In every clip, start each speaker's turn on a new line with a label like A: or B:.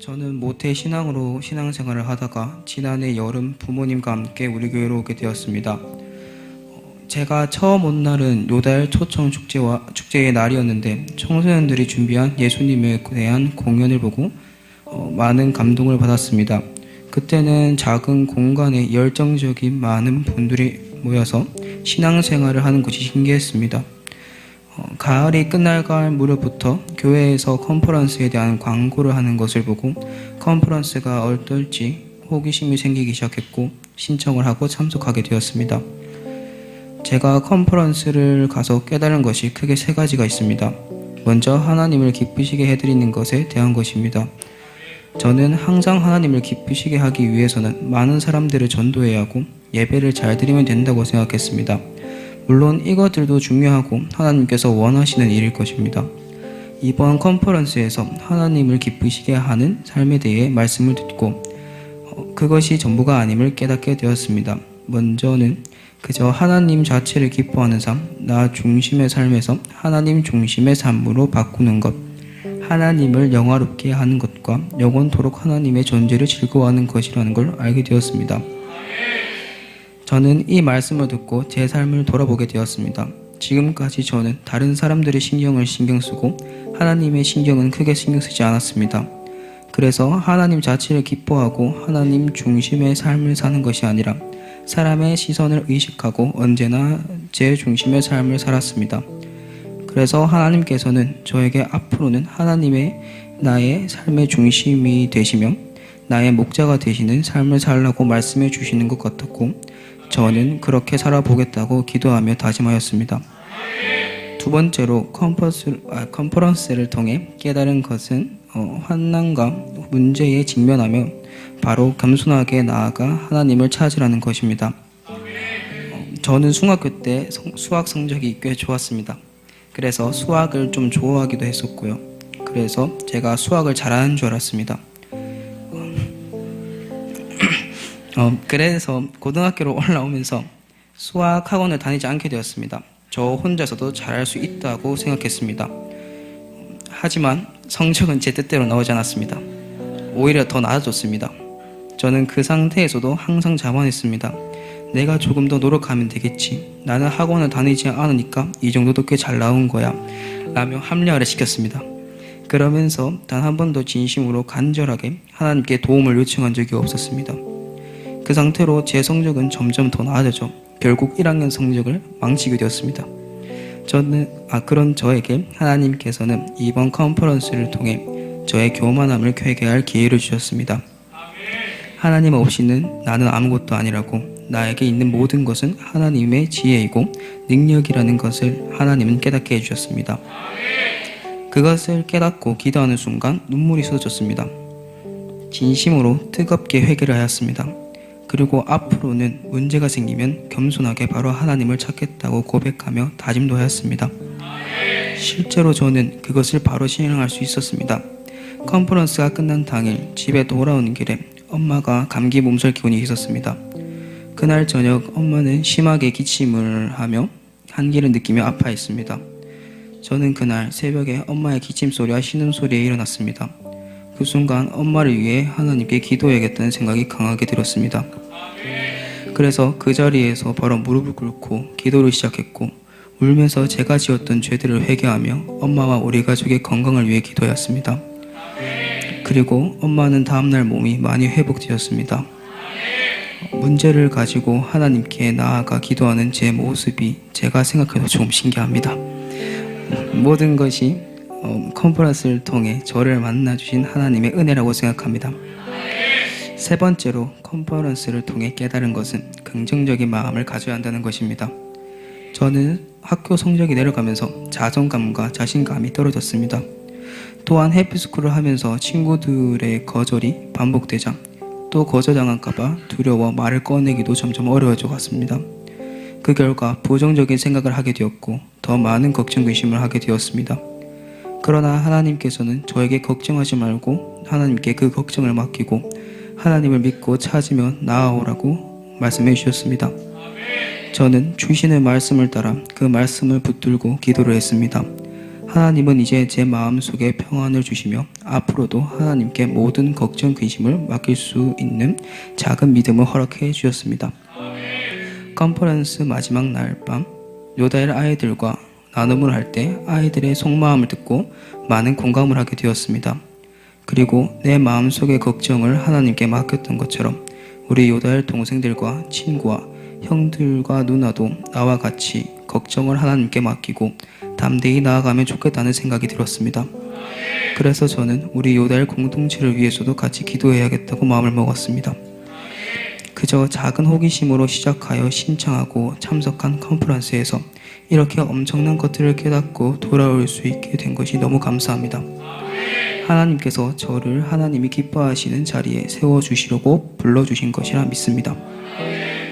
A: 저는 모태 신앙으로 신앙생활을 하다가 지난해 여름 부모님과 함께 우리 교회로 오게 되었습니다. 제가 처음 온 날은 요달 초청 축제의 날이었는데 청소년들이 준비한 예수님에 대한 공연을 보고 많은 감동을 받았습니다. 그때는 작은 공간에 열정적인 많은 분들이 모여서 신앙생활을 하는 것이 신기했습니다. 가을이 끝날 무렵부터 교회에서 컨퍼런스에 대한 광고를 하는 것을 보고 컨퍼런스가 어떨지 호기심이 생기기 시작했고 신청을 하고 참석하게 되었습니다. 제가 컨퍼런스를 가서 깨달은 것이 크게 세 가지가 있습니다. 먼저 하나님을 기쁘시게 해드리는 것에 대한 것입니다. 저는 항상 하나님을 기쁘시게 하기 위해서는 많은 사람들을 전도해야 하고 예배를 잘 드리면 된다고 생각했습니다. 물론 이것들도 중요하고 하나님께서 원하시는 일일 것입니다. 이번 컨퍼런스에서 하나님을 기쁘시게 하는 삶에 대해 말씀을 듣고 그것이 전부가 아님을 깨닫게 되었습니다. 먼저는 그저 하나님 자체를 기뻐하는 삶, 나 중심의 삶에서 하나님 중심의 삶으로 바꾸는 것, 하나님을 영화롭게 하는 것과 영원토록 하나님의 존재를 즐거워하는 것이라는 걸 알게 되었습니다. 저는 이 말씀을 듣고 제 삶을 돌아보게 되었습니다. 지금까지 저는 다른 사람들의 신경을 신경 쓰고 하나님의 신경은 크게 신경 쓰지 않았습니다. 그래서 하나님 자체를 기뻐하고 하나님 중심의 삶을 사는 것이 아니라 사람의 시선을 의식하고 언제나 제 중심의 삶을 살았습니다. 그래서 하나님께서는 저에게 앞으로는 하나님의 나의 삶의 중심이 되시며 나의 목자가 되시는 삶을 살라고 말씀해 주시는 것 같았고 저는 그렇게 살아보겠다고 기도하며 다짐하였습니다. 두 번째로 컨퍼런스를 통해 깨달은 것은 환난과 문제에 직면하며 바로 겸손하게 나아가 하나님을 찾으라는 것입니다. 저는 중학교 때 수학 성적이 꽤 좋았습니다. 그래서 수학을 좀 좋아하기도 했었고요. 그래서 제가 수학을 잘하는 줄 알았습니다. 그래서 고등학교로 올라오면서 수학 학원을 다니지 않게 되었습니다. 저 혼자서도 잘할 수 있다고 생각했습니다. 하지만 성적은 제 뜻대로 나오지 않았습니다. 오히려 더 나아졌습니다. 저는 그 상태에서도 항상 자만했습니다. 내가 조금 더 노력하면 되겠지. 나는 학원을 다니지 않으니까 이 정도도 꽤 잘 나온 거야. 라며 합리화를 시켰습니다. 그러면서 단 한 번도 진심으로 간절하게 하나님께 도움을 요청한 적이 없었습니다. 그 상태로 제 성적은 점점 더 나아졌죠. 결국 1학년 성적을 망치게 되었습니다. 그런 저에게 하나님께서는 이번 컨퍼런스를 통해 저의 교만함을 회개할 기회를 주셨습니다. 하나님 없이는 나는 아무것도 아니라고, 나에게 있는 모든 것은 하나님의 지혜이고 능력이라는 것을 하나님은 깨닫게 해주셨습니다. 그것을 깨닫고 기도하는 순간 눈물이 쏟아졌습니다. 진심으로 뜨겁게 회개를 하였습니다. 그리고 앞으로는 문제가 생기면 겸손하게 바로 하나님을 찾겠다고 고백하며 다짐도 하였습니다. 실제로 저는 그것을 바로 실행할 수 있었습니다. 컨퍼런스가 끝난 당일 집에 돌아오는 길에 엄마가 감기 몸살 기운이 있었습니다. 그날 저녁 엄마는 심하게 기침을 하며 한기를 느끼며 아파했습니다. 저는 그날 새벽에 엄마의 기침소리와 신음소리에 일어났습니다. 그 순간 엄마를 위해 하나님께 기도해야겠다는 생각이 강하게 들었습니다. 그래서 그 자리에서 바로 무릎을 꿇고 기도를 시작했고 울면서 제가 지었던 죄들을 회개하며 엄마와 우리 가족의 건강을 위해 기도했습니다. 그리고 엄마는 다음날 몸이 많이 회복되었습니다. 문제를 가지고 하나님께 나아가 기도하는 제 모습이 제가 생각해도 좀 신기합니다. 모든 것이 컨퍼런스를 통해 저를 만나주신 하나님의 은혜라고 생각합니다. 세 번째로 컨퍼런스를 통해 깨달은 것은 긍정적인 마음을 가져야 한다는 것입니다. 저는 학교 성적이 내려가면서 자존감과 자신감이 떨어졌습니다. 또한 해피스쿨을 하면서 친구들의 거절이 반복되자 또 거절당할까봐 두려워 말을 꺼내기도 점점 어려워져 갔습니다. 그 결과 부정적인 생각을 하게 되었고 더 많은 걱정 근심을 하게 되었습니다. 그러나 하나님께서는 저에게 걱정하지 말고 하나님께 그 걱정을 맡기고 하나님을 믿고 찾으며 나아오라고 말씀해 주셨습니다. 저는 주시는 말씀을 따라 그 말씀을 붙들고 기도를 했습니다. 하나님은 이제 제 마음속에 평안을 주시며 앞으로도 하나님께 모든 걱정 근심을 맡길 수 있는 작은 믿음을 허락해 주셨습니다. 컨퍼런스 마지막 날 밤 요다엘 아이들과 나눔을 할 때 아이들의 속마음을 듣고 많은 공감을 하게 되었습니다. 그리고 내 마음속의 걱정을 하나님께 맡겼던 것처럼 우리 요다엘 동생들과 친구와 형들과 누나도 나와 같이 걱정을 하나님께 맡기고 담대히 나아가면 좋겠다는 생각이 들었습니다. 그래서 저는 우리 요다엘 공동체를 위해서도 같이 기도해야겠다고 마음을 먹었습니다. 그저 작은 호기심으로 시작하여 신청하고 참석한 컨퍼런스에서 이렇게 엄청난 것들을 깨닫고 돌아올 수 있게 된 것이 너무 감사합니다. 하나님께서 저를 하나님이 기뻐하시는 자리에 세워주시려고 불러주신 것이라 믿습니다.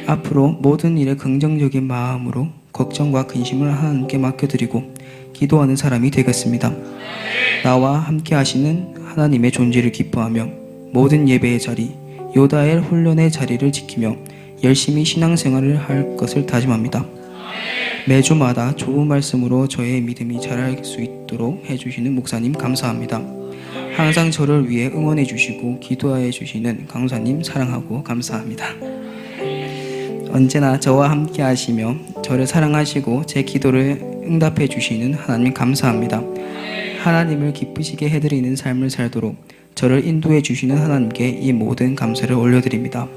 A: 앞으로 모든 일에 긍정적인 마음으로 걱정과 근심을 하나님께 맡겨드리고 기도하는 사람이 되겠습니다. 나와 함께 하시는 하나님의 존재를 기뻐하며 모든 예배의 자리, 요다엘 훈련의 자리를 지키며 열심히 신앙생활을 할 것을 다짐합니다. 매주마다 좋은 말씀으로 저의 믿음이 자랄 수 있도록 해주시는 목사님 감사합니다. 항상 저를 위해 응원해 주시고 기도해 주시는 강사님 사랑하고 감사합니다. 언제나 저와 함께 하시며 저를 사랑하시고 제 기도를 응답해 주시는 하나님 감사합니다. 하나님을 기쁘시게 해드리는 삶을 살도록 저를 인도해 주시는 하나님께 이 모든 감사를 올려드립니다.